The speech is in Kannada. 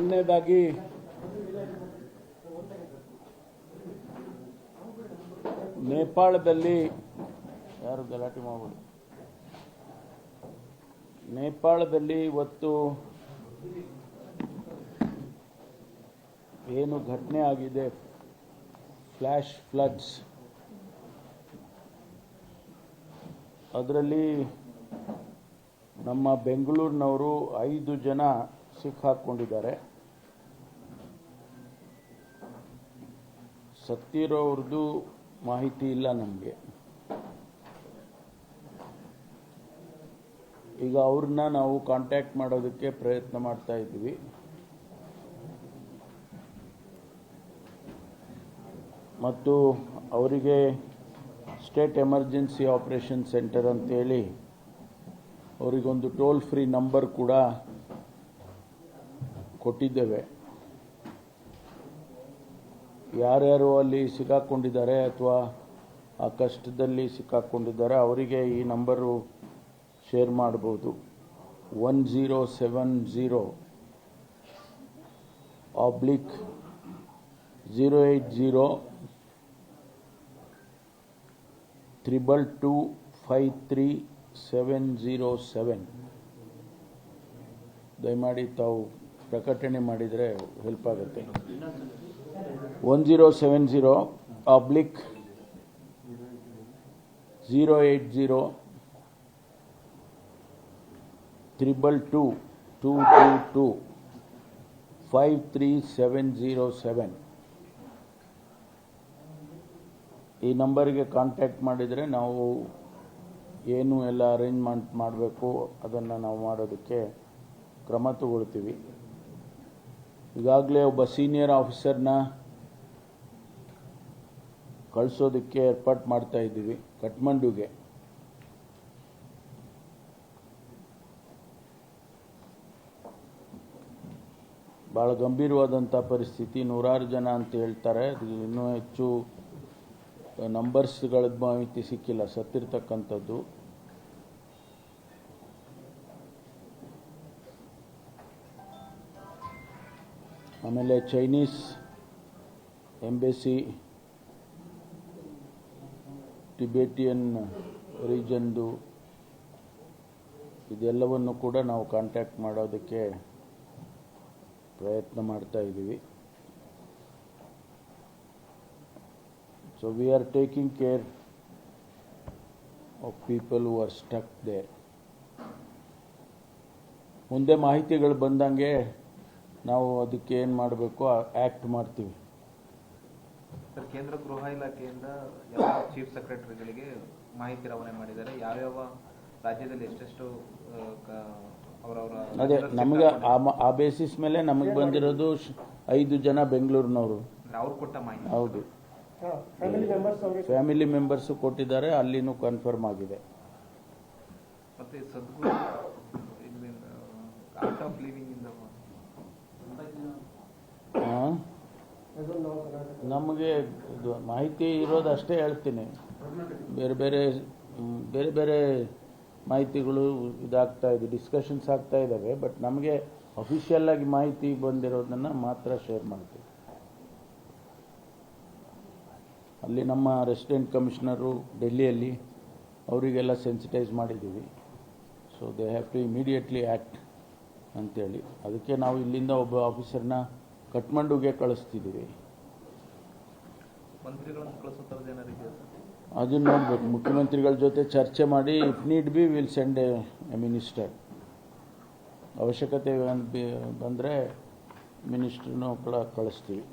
ಮೊದಲನೇದಾಗಿ ನೇಪಾಳದಲ್ಲಿ ಯಾರು ಗಲಾಟೆ ಮಾಡಬಹುದು. ನೇಪಾಳದಲ್ಲಿ ಇವತ್ತು ಏನು ಘಟನೆ ಆಗಿದೆ, ಫ್ಲ್ಯಾಶ್ ಫ್ಲಡ್ಸ್, ಅದರಲ್ಲಿ ನಮ್ಮ ಬೆಂಗಳೂರಿನವರು 5 ಜನ ಸಿಕ್ಕಾಕೊಂಡಿದ್ದಾರೆ. ಸತ್ತಿರೋರ್ದು ಮಾಹಿತಿ ಇಲ್ಲ ನಮಗೆ. ಈಗ ಅವ್ರನ್ನ ನಾವು ಕಾಂಟ್ಯಾಕ್ಟ್ ಮಾಡೋದಕ್ಕೆ ಪ್ರಯತ್ನ ಮಾಡ್ತಾ ಇದ್ದೀವಿ. ಮತ್ತು ಅವರಿಗೆ ಸ್ಟೇಟ್ ಎಮರ್ಜೆನ್ಸಿ ಆಪರೇಷನ್ ಸೆಂಟರ್ ಅಂತೇಳಿ ಅವರಿಗೊಂದು ಟೋಲ್ ಫ್ರೀ ನಂಬರ್ ಕೂಡ ಕೊಟ್ಟಿದ್ದೇವೆ. ಯಾರ್ಯಾರು ಅಲ್ಲಿ ಸಿಕ್ಕಾಕೊಂಡಿದ್ದಾರೆ ಅಥವಾ ಆ ಕಷ್ಟದಲ್ಲಿ ಸಿಕ್ಕಾಕೊಂಡಿದ್ದಾರೆ ಅವರಿಗೆ ಈ ನಂಬರು ಶೇರ್ ಮಾಡ್ಬೋದು. 1070-080-222-53707 ದಯಮಾಡಿ ತಾವು ಪ್ರಕಟಣೆ ಮಾಡಿದರೆ ಹೆಲ್ಪ್ ಆಗುತ್ತೆ. 1070-080-222-53707 ಈ ನಂಬರಿಗೆ ಕಾಂಟ್ಯಾಕ್ಟ್ ಮಾಡಿದರೆ ನಾವು ಏನು ಎಲ್ಲ ಅರೇಂಜ್ಮೆಂಟ್ ಮಾಡಬೇಕು ಅದನ್ನು ನಾವು ಮಾಡೋದಕ್ಕೆ ಕ್ರಮ ತಗೊಳ್ತೀವಿ. ಈಗಾಗಲೇ ಒಬ್ಬ ಸೀನಿಯರ್ ಆಫೀಸರ್ನ ಕಳಿಸೋದಕ್ಕೆ ಏರ್ಪಾಟ್ ಮಾಡ್ತಾ ಇದ್ದೀವಿ ಕಠ್ಮಂಡುಗೆ. ಭಾಳ ಗಂಭೀರವಾದಂಥ ಪರಿಸ್ಥಿತಿ, 100 ಜನ ಅಂತ ಹೇಳ್ತಾರೆ. ಅದು ಇನ್ನೂ ಹೆಚ್ಚು ನಂಬರ್ಸ್ಗಳ ಮಾಹಿತಿ ಸಿಕ್ಕಿಲ್ಲ ಸತ್ತಿರ್ತಕ್ಕಂಥದ್ದು. ಆಮೇಲೆ ಚೈನೀಸ್ ಎಂಬೆಸಿ, ಟಿಬೆಟಿಯನ್ ರೀಜನ್ದು ಇದೆಲ್ಲವನ್ನು ಕೂಡ ನಾವು ಕಾಂಟ್ಯಾಕ್ಟ್ ಮಾಡೋದಕ್ಕೆ ಪ್ರಯತ್ನ ಮಾಡ್ತಾ ಇದ್ದೀವಿ. So we are taking care of people who are stuck there. ಮುಂದೆ ಮಾಹಿತಿಗಳು ಬಂದಂಗೆ ನಾವು ಅದಕ್ಕೆ ಏನು ಮಾಡಬೇಕು ಆ್ಯಕ್ಟ್ ಮಾಡ್ತೀವಿ. ಸರ್, ಕೇಂದ್ರ ಗೃಹ ಇಲಾಖೆಯಿಂದ ಎಲ್ಲ ಚೀಫ್ ಸೆಕ್ರೆಟರಿಗಳಿಗೆ ಮಾಹಿತಿ ರವಾನೆ ಮಾಡಿದ್ದಾರೆ. ಯಾವ್ಯಾವ ರಾಜ್ಯದಲ್ಲಿ ಎಷ್ಟೆಷ್ಟು ಅವರವರ ಅದೇ ನಮಗೆ ಆ ಬೇಸಿಸ್ ಮೇಲೆ ನಮಗೆ ಬಂದಿರೋದು 5 ಜನ ಬೆಂಗಳೂರಿನವರು. ಅವ್ರು ಕೊಟ್ಟ ಮಾಹಿತಿ. ಹೌದು, ಫ್ಯಾಮಿಲಿ ಮೆಂಬರ್ಸ್ ಕೊಟ್ಟಿದ್ದಾರೆ, ಅಲ್ಲಿನೂ ಕನ್ಫರ್ಮ್ ಆಗಿದೆ. ಮತ್ತೆ ಸದ್ಗುರು ಆರ್ಟ್ ಆಫ್ ಲಿವಿಂಗ್ ಇಂದ ನಮಗೆ ಮಾಹಿತಿ ಇರೋದು ಅಷ್ಟೇ ಹೇಳ್ತೀನಿ. ಬೇರೆ ಬೇರೆ ಮಾಹಿತಿಗಳು ಇದಾಗ್ತಾ ಇದೆ, ಡಿಸ್ಕಷನ್ಸ್ ಆಗ್ತಾ ಇದ್ದಾವೆ. ಬಟ್ ನಮಗೆ ಅಫಿಷಿಯಲ್ ಆಗಿ ಮಾಹಿತಿ ಬಂದಿರೋದನ್ನು ಮಾತ್ರ ಶೇರ್ ಮಾಡ್ತೀವಿ. ಅಲ್ಲಿ ನಮ್ಮ ರೆಸಿಡೆಂಟ್ ಕಮಿಷನರು ಡೆಲ್ಲಿಯಲ್ಲಿ ಅವರಿಗೆಲ್ಲ ಸೆನ್ಸಿಟೈಸ್ ಮಾಡಿದ್ದೀವಿ. So they have to immediately act ಅಂತೇಳಿ ಅದಕ್ಕೆ ನಾವು ಇಲ್ಲಿಂದ ಒಬ್ಬ ಆಫೀಸರ್ನ ಕಠ್ಮಂಡುಗೆ ಕಳಿಸ್ತಿದ್ದೀವಿ. ಅದನ್ನು ನೋಡ್ಬೇಕು, ಮುಖ್ಯಮಂತ್ರಿಗಳ ಜೊತೆ ಚರ್ಚೆ ಮಾಡಿ if need B will send A minister. ಅವಶ್ಯಕತೆ ಬಂದರೆ ಮಿನಿಸ್ಟ್ರನ್ನೂ ಕೂಡ ಕಳಿಸ್ತೀವಿ.